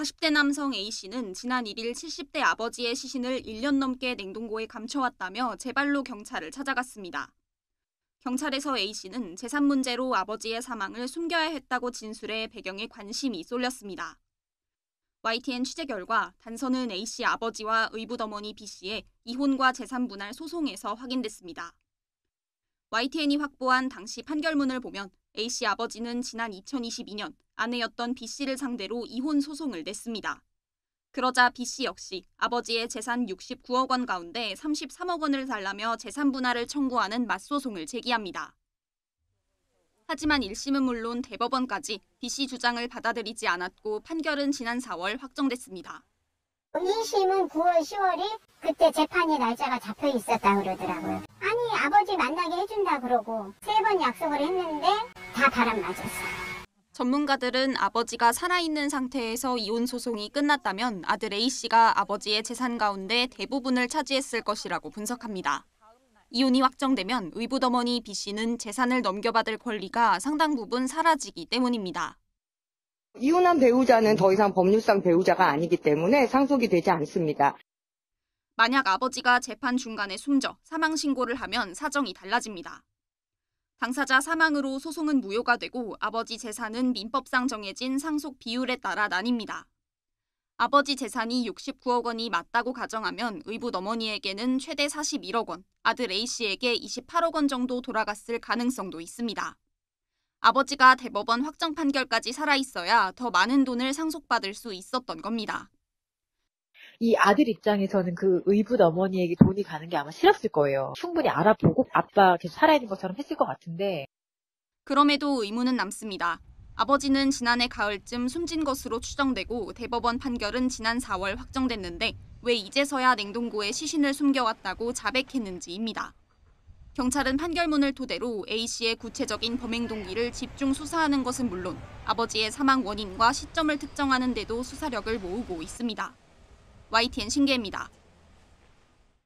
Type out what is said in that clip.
40대 남성 A씨는 지난 1일 70대 아버지의 시신을 1년 넘게 냉동고에 감춰왔다며 제발로 경찰을 찾아갔습니다. 경찰에서 A씨는 재산 문제로 아버지의 사망을 숨겨야 했다고 진술해 배경에 관심이 쏠렸습니다. YTN 취재 결과 단서는 A씨 아버지와 의붓어머니 B씨의 이혼과 재산 분할 소송에서 확인됐습니다. YTN이 확보한 당시 판결문을 보면 A씨 아버지는 지난 2022년 아내였던 B씨를 상대로 이혼 소송을 냈습니다. 그러자 B씨 역시 아버지의 재산 69억 원 가운데 33억 원을 달라며 재산 분할을 청구하는 맞소송을 제기합니다. 하지만 1심은 물론 대법원까지 B씨 주장을 받아들이지 않았고 판결은 지난 4월 확정됐습니다. 2심은 9월, 10월이 그때 재판이 날짜가 잡혀 있었다 그러더라고요. 아니 아버지 만나게 해준다 그러고 3번 약속을 했는데 다 바람 맞았어요. 전문가들은 아버지가 살아있는 상태에서 이혼 소송이 끝났다면 아들 A씨가 아버지의 재산 가운데 대부분을 차지했을 것이라고 분석합니다. 이혼이 확정되면 의붓어머니 B씨는 재산을 넘겨받을 권리가 상당 부분 사라지기 때문입니다. 이혼한 배우자는 더 이상 법률상 배우자가 아니기 때문에 상속이 되지 않습니다. 만약 아버지가 재판 중간에 숨져 사망 신고를 하면 사정이 달라집니다. 당사자 사망으로 소송은 무효가 되고 아버지 재산은 민법상 정해진 상속 비율에 따라 나뉩니다. 아버지 재산이 69억 원이 맞다고 가정하면 의붓어머니에게는 최대 41억 원, 아들 A씨에게 28억 원 정도 돌아갔을 가능성도 있습니다. 아버지가 대법원 확정 판결까지 살아있어야 더 많은 돈을 상속받을 수 있었던 겁니다. 이 아들 입장에서는 그 의붓 어머니에게 돈이 가는 게 아마 싫었을 거예요. 충분히 알아보고 아빠 계속 살아있는 것처럼 했을 것 같은데. 그럼에도 의문은 남습니다. 아버지는 지난해 가을쯤 숨진 것으로 추정되고 대법원 판결은 지난 4월 확정됐는데 왜 이제서야 냉동고에 시신을 숨겨왔다고 자백했는지입니다. 경찰은 판결문을 토대로 A씨의 구체적인 범행 동기를 집중 수사하는 것은 물론 아버지의 사망 원인과 시점을 특정하는 데도 수사력을 모으고 있습니다. YTN 신기혜입니다.